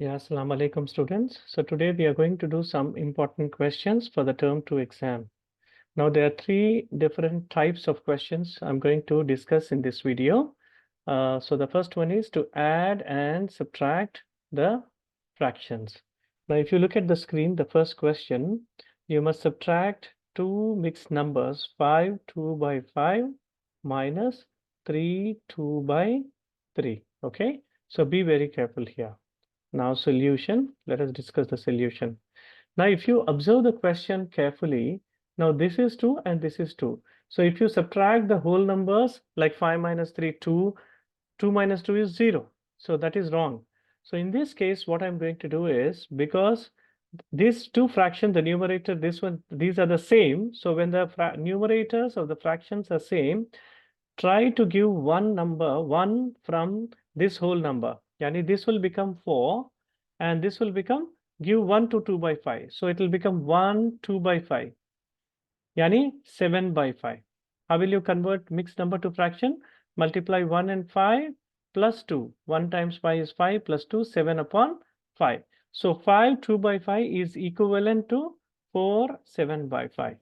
Yeah, Assalamu alaikum students. So today we are going to do some important questions for the term 2 exam. Now there are three different types of questions I'm going to discuss in this video. So the first one is to add and subtract the fractions. Now if you look at the screen, the first question, you must subtract two mixed numbers 5 2 by 5 minus 3 2 by 3. Okay, so be very careful here. Now solution, let us discuss the solution. Now if you observe the question carefully, now this is 2 and this is 2. So if you subtract the whole numbers like 5 minus 3, 2, 2 minus 2 is 0. So that is wrong. So in this case, what I'm going to do is, because these two fractions, the numerator, this one, these are the same. So when the numerators of the fractions are same, try to give one number, one from this whole number. Yani this will become 4 and this will become, give 1 to 2 by 5. So it will become 1 2 by 5. Yani 7 by 5. How will you convert mixed number to fraction? Multiply 1 and 5 plus 2. 1 times 5 is 5 plus 2, 7 upon 5. So 5 2 by 5 is equivalent to 4 7 by 5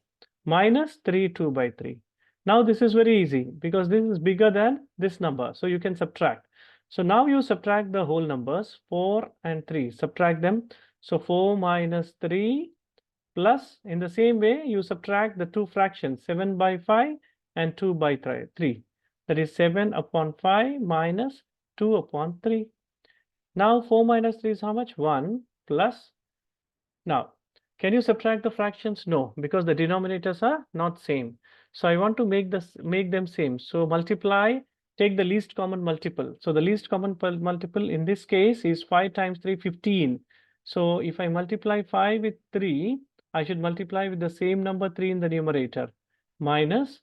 minus 3 2 by 3. Now this is very easy because this is bigger than this number. So you can subtract. So now you subtract the whole numbers 4 and 3. Subtract them. So 4 minus 3 plus, in the same way, you subtract the two fractions 7 by 5 and 2 by 3. That is 7 upon 5 minus 2 upon 3. Now 4 minus 3 is how much? 1 plus. Now, can you subtract the fractions? No, because the denominators are not same. So I want to make them same. So multiply, take the least common multiple. So the least common multiple in this case is 5 times 3, 15. So if I multiply 5 with 3, I should multiply with the same number 3 in the numerator minus.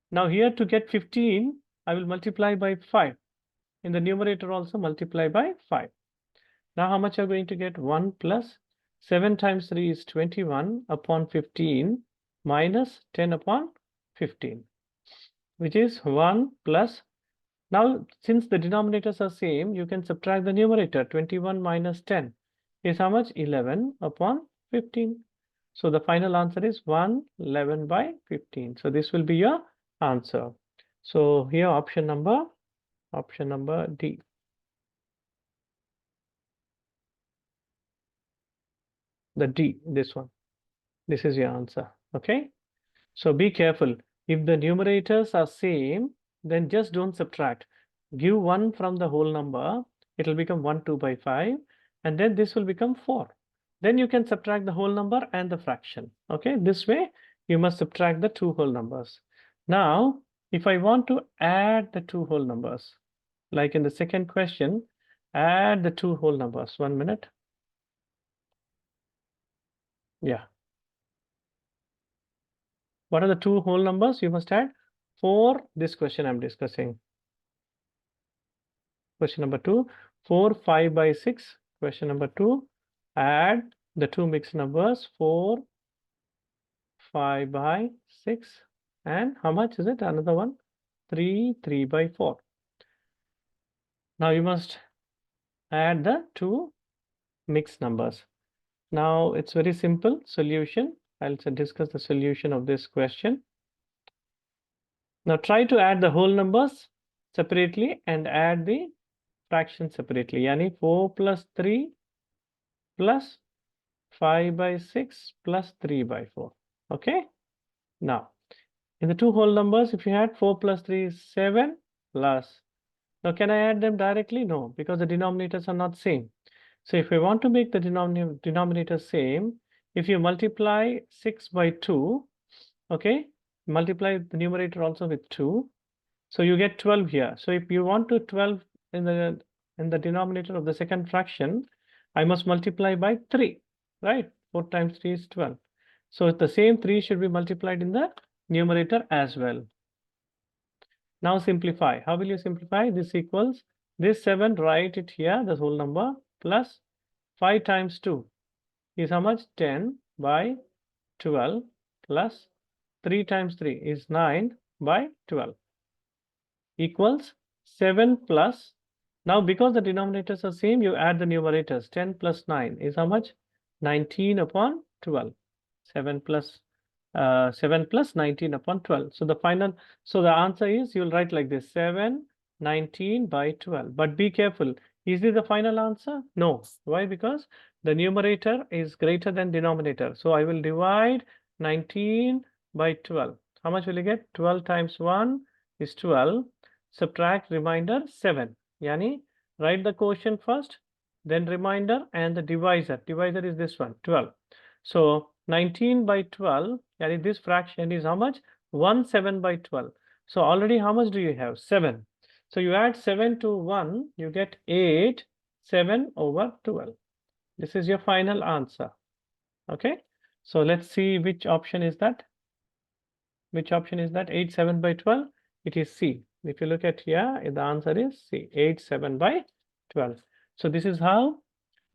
Now here to get 15, I will multiply by 5. In the numerator also multiply by 5. Now how much are going to get? 1 plus 7 times 3 is 21 upon 15 minus 10 upon 15, which is 1 plus. Now since the denominators are same, you can subtract the numerator. 21 minus 10 is how much? 11 upon 15. So the final answer is 111 by 15. So this will be your answer. So here option number D. The D, this one. This is your answer. Okay. So be careful. If the numerators are same, then just don't subtract. Give 1 from the whole number. It will become 1 2 by 5. And then this will become 4. Then you can subtract the whole number and the fraction. Okay. This way, you must subtract the two whole numbers. Now, if I want to add the two whole numbers, like in the second question, add the two whole numbers. 1 minute. Yeah. What are the two whole numbers you must add? For this question I'm discussing. Question number 2, 4 5 by 6. Question number 2, add the two mixed numbers 4 5 by 6 and how much is it? Another one, 3 3 by 4. Now you must add the two mixed numbers. Now it's very simple solution. I'll discuss the solution of this question. Now try to add the whole numbers separately and add the fraction separately. Yani 4 plus 3 plus 5 by 6 plus 3 by 4. Okay. Now, in the two whole numbers, if you add 4 plus 3 is 7 plus. Now, can I add them directly? No, because the denominators are not same. So if we want to make the denominator same, if you multiply 6 by 2, okay, multiply the numerator also with 2. So you get 12 here. So if you want to 12 in the denominator of the second fraction, I must multiply by 3, right? 4 times 3 is 12. So the same 3 should be multiplied in the numerator as well. Now simplify. How will you simplify? This equals this 7, write it here, the whole number, plus 5 times 2 is how much? 10 by 12 plus 3 times 3 is 9 by 12 equals 7 plus Now, because the denominators are same, you add the numerators. 10 plus 9 is how much? 19 upon 12. 7 plus 19 upon 12. So the answer is you'll write like this: 7, 19 by 12. But be careful. Is this the final answer? No. Why? Because the numerator is greater than denominator. So I will divide 19 by 12. How much will you get? 12 times 1 is 12. Subtract remainder 7. Yani, write the quotient first, then remainder and the divisor. Divisor is this one, 12. So 19 by 12, yani this fraction is how much? 1 7 by 12. So already how much do you have? 7. So you add 7 to 1, you get 8, 7 over 12. This is your final answer. Okay. So let's see which option is that. Which option is that? 8 7 by 12. It is C. If you look at here, the answer is C. 8 7 by 12. So this is how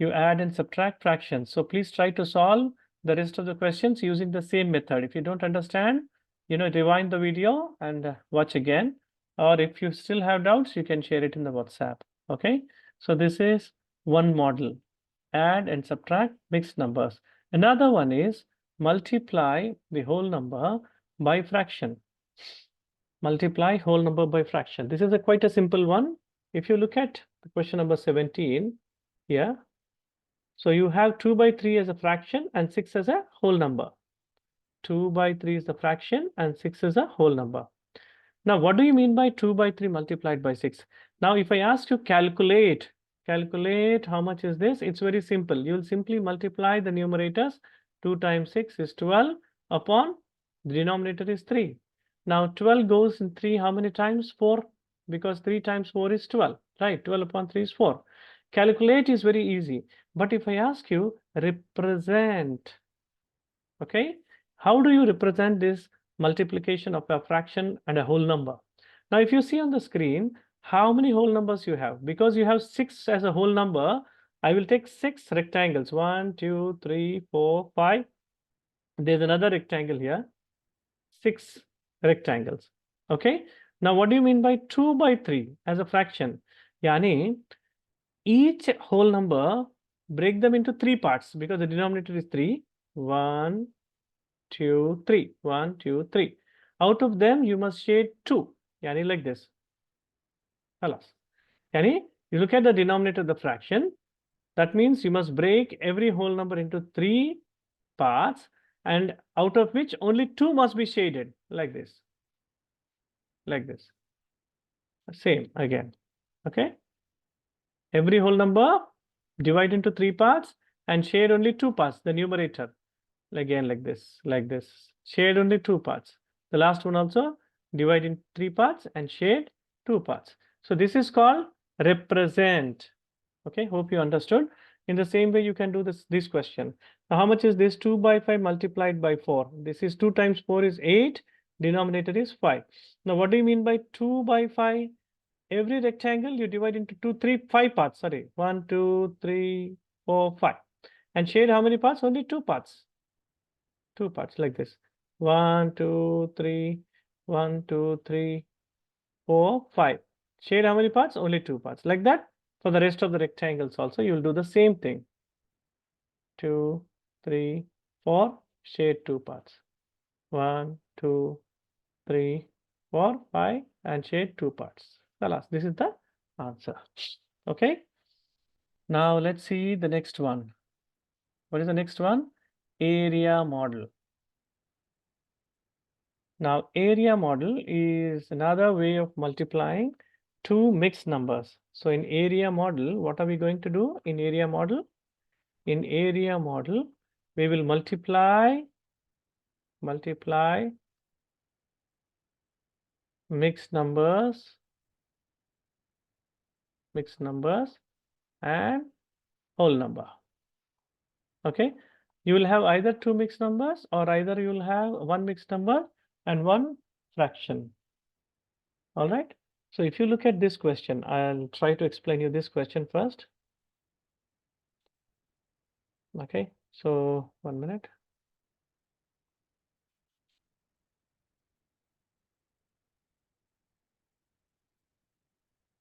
you add and subtract fractions. So please try to solve the rest of the questions using the same method. If you don't understand, rewind the video and watch again. Or if you still have doubts, you can share it in the WhatsApp. Okay. So this is one model. Add and subtract mixed numbers. Another one is multiply the whole number by fraction. Multiply whole number by fraction. This is quite a simple one. If you look at the question number 17 here, so you have 2 by 3 as a fraction and 6 as a whole number. 2 by 3 is the fraction and 6 is a whole number. Now, what do you mean by 2 by 3 multiplied by 6? Now, if I ask you calculate how much is this? It's very simple. You'll simply multiply the numerators. 2 times 6 is 12 upon the denominator is 3. Now, 12 goes in 3 how many times? 4, because 3 times 4 is 12, right? 12 upon 3 is 4. Calculate is very easy. But if I ask you represent, okay, how do you represent this multiplication of a fraction and a whole number? Now, if you see on the screen, how many whole numbers you have? Because you have 6 as a whole number, I will take 6 rectangles. 1, 2, 3, 4, 5. There's another rectangle here. 6 rectangles. Okay. Now, what do you mean by 2 by 3 as a fraction? Yani, each whole number, break them into 3 parts because the denominator is 3. 1, 2, 3. 1, 2, 3. Out of them, you must shade 2. Yani like this. Halas. Yani, you look at the denominator of the fraction. That means you must break every whole number into 3 parts, and out of which only 2 must be shaded like this. Like this. Same again. Okay. Every whole number divide into 3 parts and shade only 2 parts, the numerator. Again like this, like this. Shade only 2 parts. The last one also divide in 3 parts and shade 2 parts. So this is called represent. Okay, hope you understood. In the same way, you can do this question. Now, how much is this? 2 by 5 multiplied by 4. This is 2 times 4 is 8. Denominator is 5. Now, what do you mean by 2 by 5? Every rectangle you divide into 2, 3, 5 parts. Sorry, 1, 2, 3, 4, 5. And shade how many parts? Only 2 parts. 2 parts like this. 1, 2, 3, 1, 2, 3, 4, 5. Shade how many parts? Only 2 parts. Like that. For the rest of the rectangles also, you will do the same thing. 2, 3, 4, shade 2 parts. 1, 2, 3, 4, 5, and shade 2 parts. This is the answer. Okay. Now let's see the next one. What is the next one? Area model. Now, area model is another way of multiplying two mixed numbers. So in area model, what are we going to do in area model? In area model, we will multiply mixed numbers and whole number. Okay. You will have either two mixed numbers or either you will have one mixed number and one fraction. All right. So if you look at this question, I'll try to explain you this question first. Okay. So 1 minute.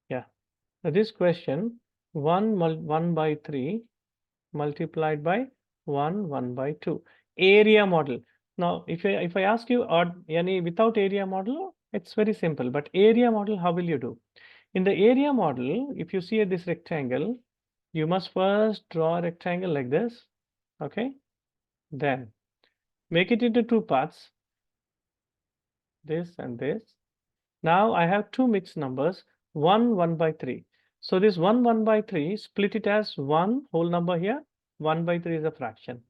Yeah. Now this question, 1 by 3 multiplied by 1 by 2. Area model. Now, if I ask you any without area model, it's very simple. But area model, how will you do? In the area model, if you see this rectangle, you must first draw a rectangle like this. Okay. Then make it into two parts, this and this. Now I have two mixed numbers, 1 by 3. So this 1 by 3, split it as one whole number here. 1 by 3 is a fraction.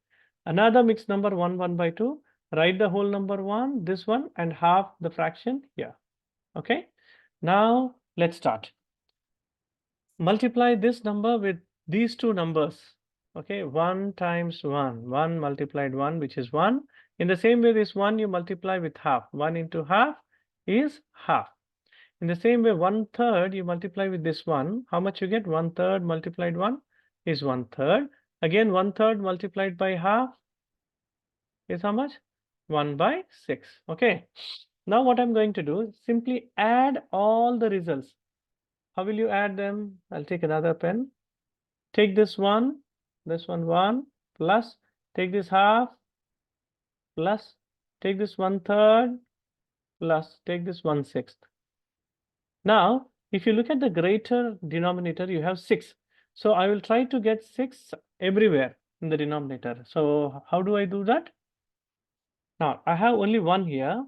Another mixed number, 1 by 2. Write the whole number 1, this one, and half the fraction here. Okay. Now let's start. Multiply this number with these two numbers. Okay, 1 times 1, 1 multiplied 1, which is 1. In the same way, this 1 you multiply with half. 1 into half is half. In the same way, 1/3 you multiply with this 1. How much you get? 1/3 multiplied 1 is 1/3. Again, 1/3 multiplied by half is how much? 1 by 6. Okay. Now what I'm going to do is simply add all the results. How will you add them? I'll take another pen. Take this one 1, plus take this half, plus take this 1/3, plus take this 1/6. Now, if you look at the greater denominator, you have 6. So I will try to get 6 everywhere in the denominator. So how do I do that? Now, I have only 1 here,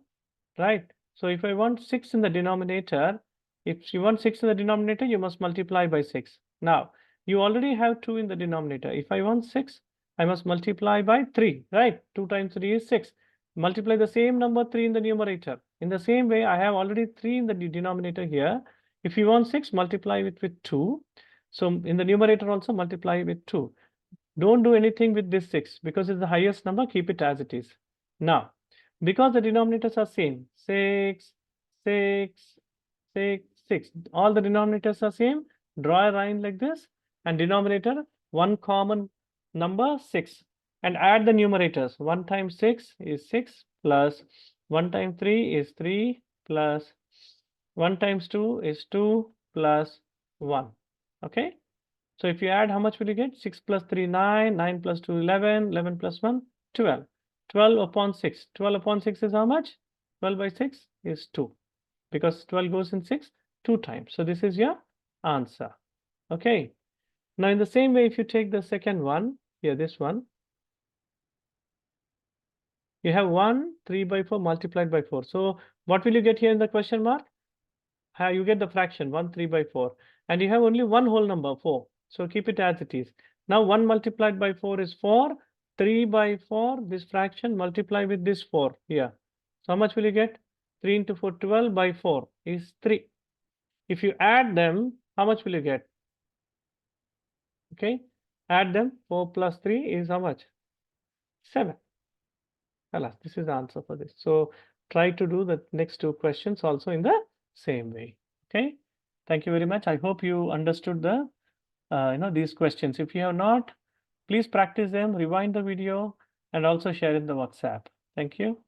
right? So if I want 6 in the denominator, if you want 6 in the denominator, you must multiply by 6. Now, you already have 2 in the denominator. If I want 6, I must multiply by 3, right? 2 times 3 is 6. Multiply the same number 3 in the numerator. In the same way, I have already 3 in the denominator here. If you want 6, multiply it with 2. So in the numerator also multiply with 2. Don't do anything with this 6 because it's the highest number. Keep it as it is. Now, because the denominators are same, 6, 6, 6, 6. All the denominators are same. Draw a line like this and denominator, one common number 6. And add the numerators. 1 times 6 is 6 plus 1 times 3 is 3 plus 1 times 2 is 2 plus 1. Okay. So if you add, how much will you get? 6 plus 3, 9, 9 plus 2, 11, 11 plus 1, 12. 12 upon 6. 12 upon 6 is how much? 12 by 6 is 2. Because 12 goes in 6 2 times. So this is your answer. Okay. Now in the same way, if you take the second one, here this one, you have 1, 3 by 4 multiplied by 4. So what will you get here in the question mark? You get the fraction 1, 3 by 4. And you have only one whole number, 4. So keep it as it is. Now 1 multiplied by 4 is 4. 3 by 4, this fraction multiply with this 4 here. So how much will you get? 3 into 4, 12 by 4 is 3. If you add them, how much will you get? Okay, add them. 4 plus 3 is how much? 7. Alas, this is the answer for this. So try to do the next two questions also in the same way. Okay, thank you very much. I hope you understood the these questions. If you have not, please practice them, rewind the video, and also share in the WhatsApp. Thank you.